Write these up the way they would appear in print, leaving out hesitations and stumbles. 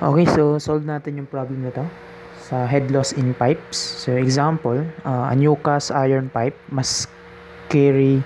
Okay, so solve natin yung problem na to sa head loss in pipes. So example, a new cast iron pipe must carry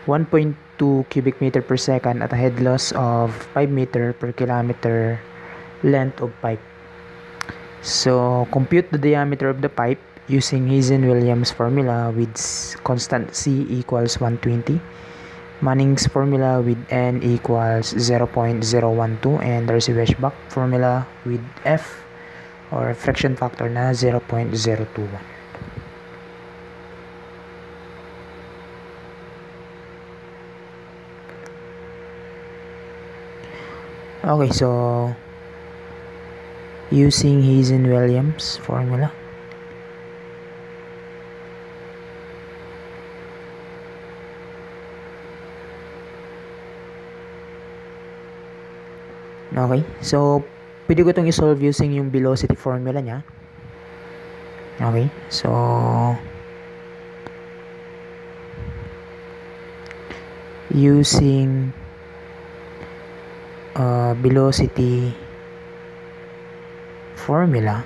1.2 cubic meter per second at a head loss of 5 meter per kilometer length of pipe. So compute the diameter of the pipe using Hazen-Williams formula with constant C equals 120, Manning's formula with N equals 0.012, and Darcy-Weisbach formula with F or friction factor na 0.021. Okay, so using Hazen-Williams formula, okay, so pwede ko itong isolve using yung velocity formula niya. Okay, so using velocity formula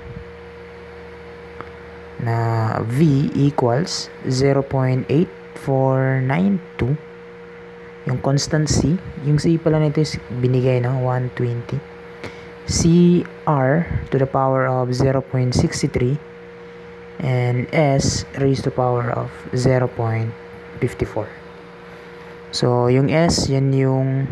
na V equals 0.8492, yung constant C, yung C pala nito is binigay, no, 120, CR to the power of 0.63, and S raised to the power of 0.54. So yung S, yan yung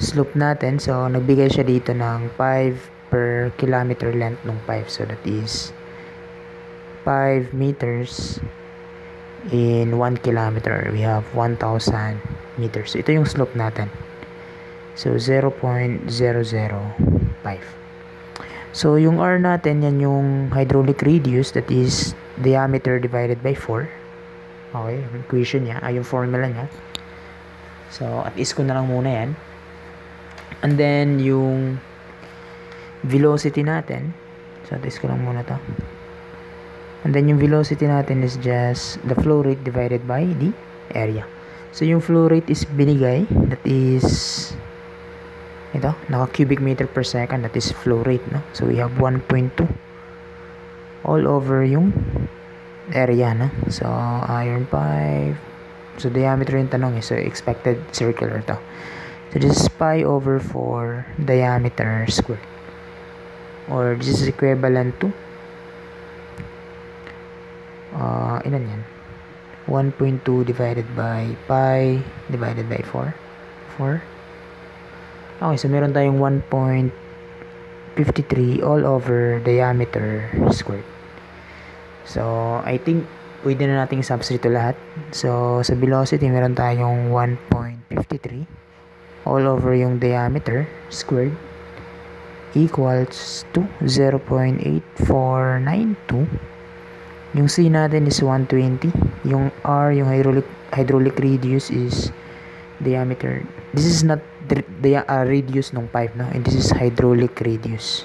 slope natin. So nagbigay siya dito ng 5 per kilometer length ng pipe. So that is 5 meters in 1 kilometer. We have 1,000 meters. So ito yung slope natin. So 0.005. So yung R natin, yan yung hydraulic radius, that is diameter divided by 4. Okay, yung equation niya, yung formula niya. So at least ko na lang muna yan. And then yung velocity natin, so at least ko lang muna to. And then yung velocity natin is just the flow rate divided by the area. So yung flow rate is binigay, that is ito, naka cubic meter per second, that is flow rate, no? So we have 1.2 all over yung area, no? So iron pipe, so diameter yung tanong, so expected circular to. So this is pi over 4 diameter squared, or this is equivalent to ilan yan? 1.2 divided by pi divided by 4. Okay, so meron tayong 1.53 all over diameter squared. So I think pwede na nating substitute lahat. So sa velocity meron tayong 1.53 all over yung diameter squared equals to 0.8492. Yung C natin is 120. Yung R, yung hydraulic radius is diameter. This is not the radius ng pipe, no? And this is hydraulic radius.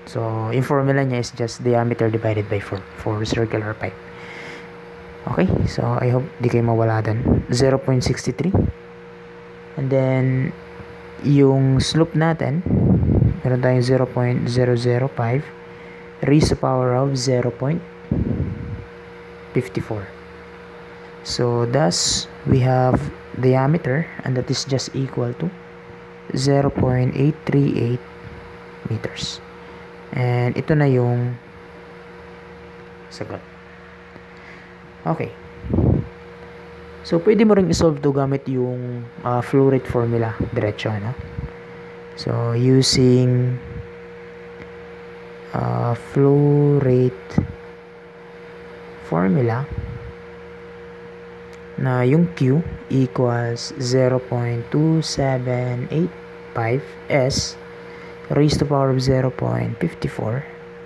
So, yung formula niya is just diameter divided by 4 for circular pipe. Okay, so I hope di kayo mawala dun. 0.63. And then, yung slope natin, meron tayong 0.005 raised to power of 0.54. So thus we have diameter, and that is just equal to 0.838 meters. And ito na yung sagot. Okay. So pwede mo ring isolve to gamit yung flow rate formula diretso, no? So using flow rate formula na yung Q equals 0.2785 S raised to power of 0.54,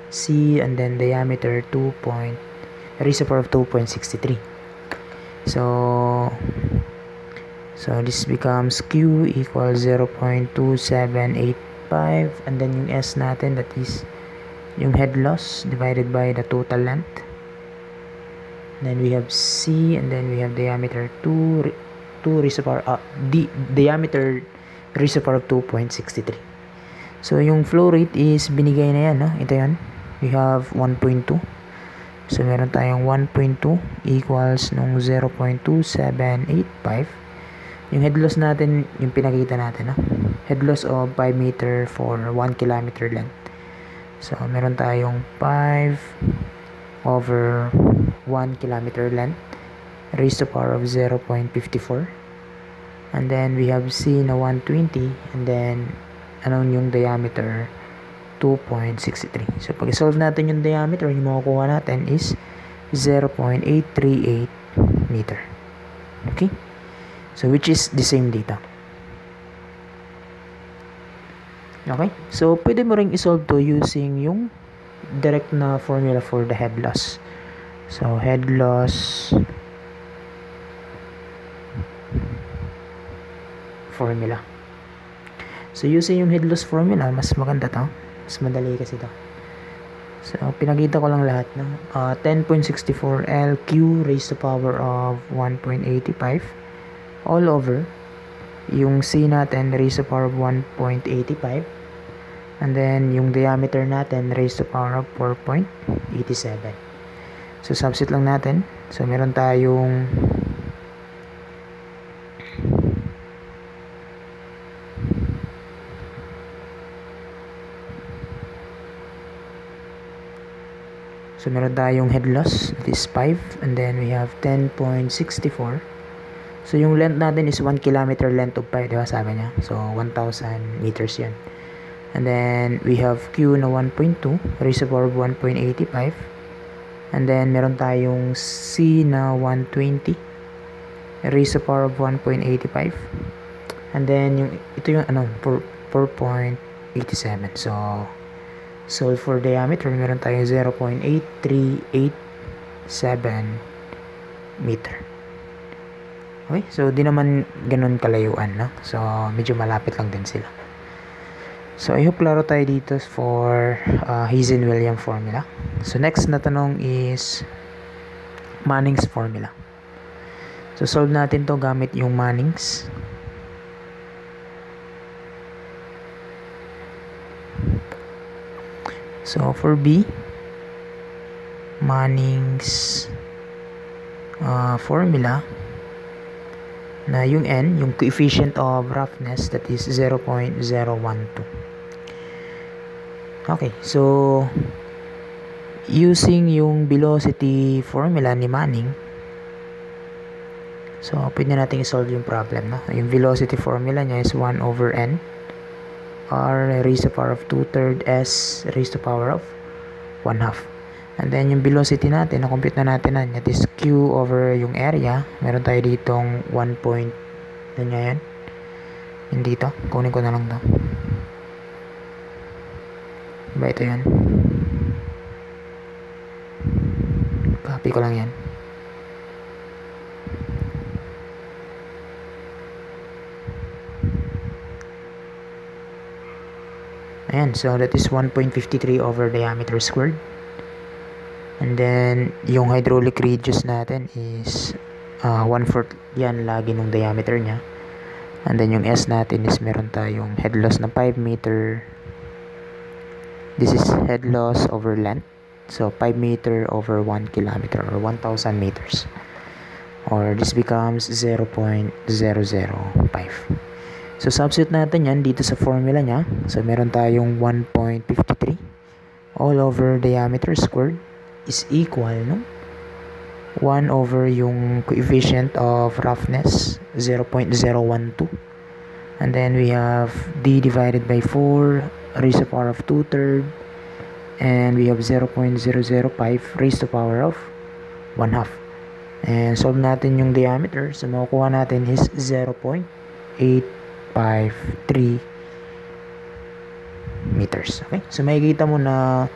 C, and then diameter raised to power of 2.63. So this becomes Q equals 0.2785, and then yung S natin, that is yung head loss divided by the total length. Then we have C, and then we have diameter 2 2 raised to the power, diameter raised to the power of 2.63. So, yung flow rate is binigay na yan, no? Ito yan. We have 1.2. So, meron tayong 1.2 equals nung 0.2785. Yung head loss natin, yung pinakita natin, no? Head loss of 5 meter for 1 kilometer length. So, meron tayong 5 over 1 kilometer length raised to the power of 0.54. And then, we have C na 120. And then, yung diameter 2.63. So, pag solve natin yung diameter, yung makukuha natin is 0.838 meter. Okay? So, which is the same data. Okay? So, pwede mo ring isolve to using yung direct na formula for the head loss. So, head loss formula. So, using yung head loss formula, mas maganda to. Mas madali kasi ito. So, pinakita ko lang lahat. No? 10.64 LQ raised to the power of 1.85 all over. Yung C natin raised to the power of 1.85. And then, yung diameter natin raised to the power of 4.87. So, substitute lang natin. So, meron tayong head loss, that is 5, and then we have 10.64. So, yung length natin is 1 kilometer length of pipe, diba sabi niya? So, 1,000 meters yan. And then, we have Q na 1.2, raised to the power of 1.85. And then, meron tayong C na 120, raised to the power of 1.85. And then, ito yung 4.87. So, solve for diameter, meron tayong 0.8387 meter. Okay, so di naman ganun kalayuan, no? So, medyo malapit lang din sila. So, I hope klaro tayo dito for Hazen-Williams formula. So, next na tanong is Manning's formula. So, solve natin to gamit yung Manning's. So, for B, Manning's formula na yung N, yung coefficient of roughness, that is 0.012. Okay, so using yung velocity formula ni Manning, so pwede natin i-solve yung problem, no? Yung velocity formula niya is 1 over N R raised to the power of 2/3 S raised to the power of 1/2. And then yung velocity natin, na-compute na natin na, that is Q over yung area. Meron tayo ditong 1 point, ano nga yan? Yung dito, kunin ko na lang to. Diba ito yan? Copy ko lang yan. Ayan, so that is 1.53 over diameter squared. And then, yung hydraulic radius natin is 1/4 yan lagi nung diameter niya. And then, yung S natin is meron tayong head loss na 5 meter. This is head loss over length. So, 5 meter over 1 kilometer or 1,000 meters. Or this becomes 0.005. So, substitute natin yan dito sa formula niya. So, meron tayong 1.53 all over diameter squared is equal, no? 1 over yung coefficient of roughness, 0.012. And then we have D divided by 4 raised to the power of 2/3. And we have 0.005 raised to the power of 1/2. And solve natin yung diameter. So, makukuha natin is 0.853 meters. Okay? So, makikita mo na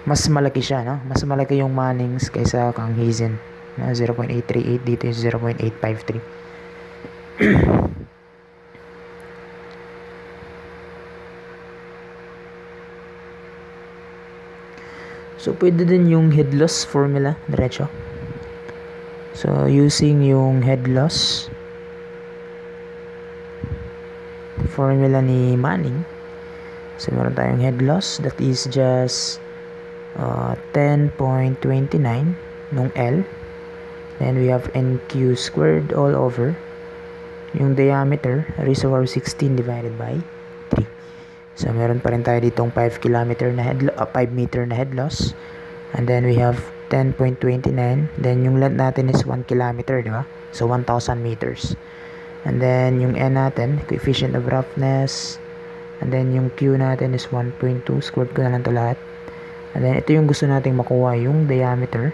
mas malaki siya, no? Mas malaki yung Manning's kaysa kang Hazen. 0.838, dito is 0.853. So, pwede din yung head loss formula, diretso. So, using yung head loss, formula ni Manning. So, meron tayong head loss that is just 10.29 nung L. Then we have NQ squared all over. Yung diameter, raised to power 16 divided by 3. So, meron pa rin tayo ditong 5 meter na head loss. And then we have 10.29. Then yung length natin is 1 kilometer, di ba? So, 1,000 meters. And then yung N natin, coefficient of roughness. And then yung Q natin is 1.2. Squared ko na lang ito lahat. And then ito yung gusto nating makuha, yung diameter.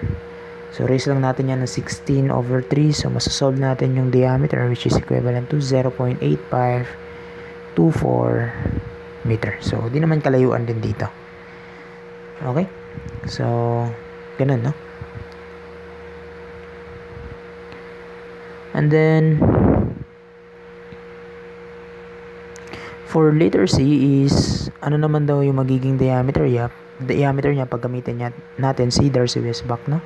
So, raise lang natin yan ng 16 over 3. So, masasolve natin yung diameter which is equivalent to 0.8524 meter. So, di naman kalayuan din dito. Okay? So, ganun, no? And then, for letter C is, ano naman daw yung magiging diameter niya? Diameter niya pag gamitin natin si Darcy-Weisbach, no?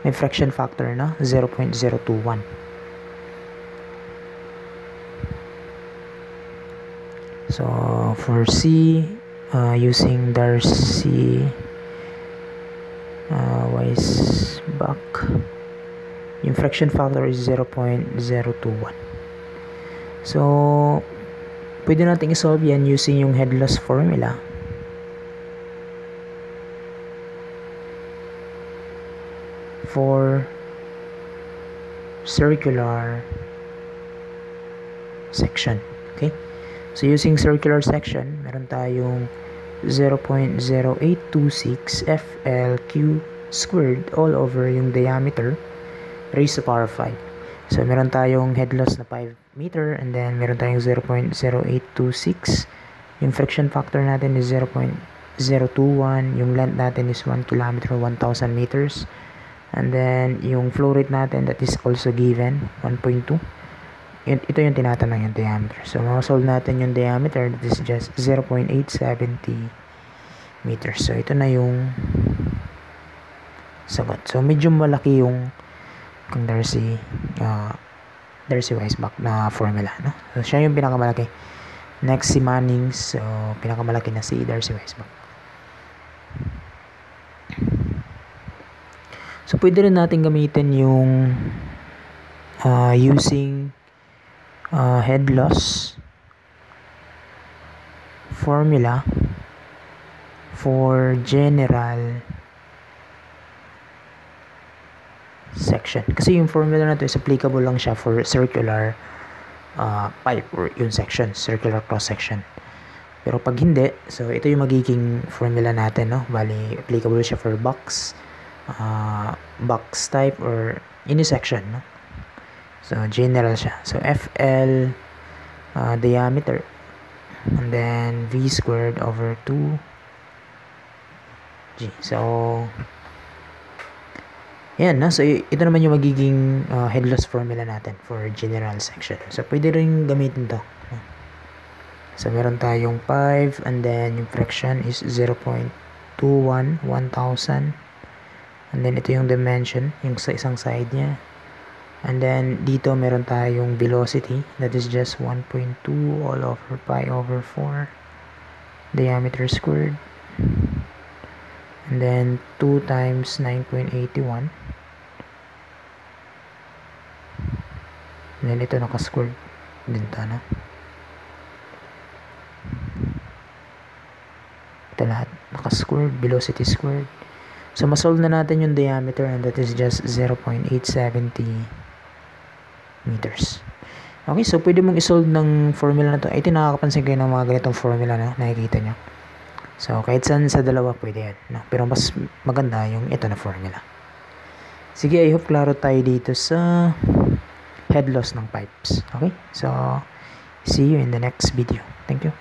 May fraction factor na 0.021. So, for C, using Darcy-Weisbach, yung fraction factor is 0.021. So, pwede natin isolve yan using yung head loss formula. For circular section. Okay? So, using circular section, meron tayong 0.0826 FLQ squared all over yung diameter raised to power 5. So, meron tayong head loss na 5 meter and then meron tayong 0.0826. Yung friction factor natin is 0.021. Yung length natin is 1 kilometer, 1,000 meters. And then, yung flow rate natin, that is also given, 1.2. Ito yung tinatanong yung diameter. So, makasolve natin yung diameter, that is just 0.870 meters. So, ito na yung sagot. So, medyo malaki yung kung Darcy-Weisbach na formula, no? So, siya yung pinakamalaki. Next, si Manning. So, pinakamalaki na si Darcy-Weisbach. So, pwede rin natin gamitin yung using head loss formula for general section. Kasi yung formula na ito is applicable lang siya for circular pipe or yung section, circular cross section. Pero pag hindi, so ito yung magiging formula natin, no? Bali, applicable siya for box type or any section, no? So, general siya. So, FL diameter and then V squared over 2G. So, yan, no? So, ito naman yung magiging head loss formula natin for general section. So, pwede rin gamitin to. So, meron tayong 5 and then yung fraction is 0.21, 1,000. And then, ito yung dimension, yung sa isang side niya. And then, dito meron tayong velocity. That is just 1.2 all over pi over 4. Diameter squared. And then, 2 times 9.81. And then, ito naka-squared din to, no? Ito lahat. Naka-squared. Velocity squared. So, masolve na natin yung diameter and that is just 0.870 meters. Okay, so pwede mong isolve ng formula na to. Ito nakakapansin kayo ng mga ganitong formula na nakikita nyo. So, kahit saan sa dalawa pwede yan. No? Pero mas maganda yung ito na formula. Sige, I hope klaro tayo dito sa head loss ng pipes. Okay, so see you in the next video. Thank you.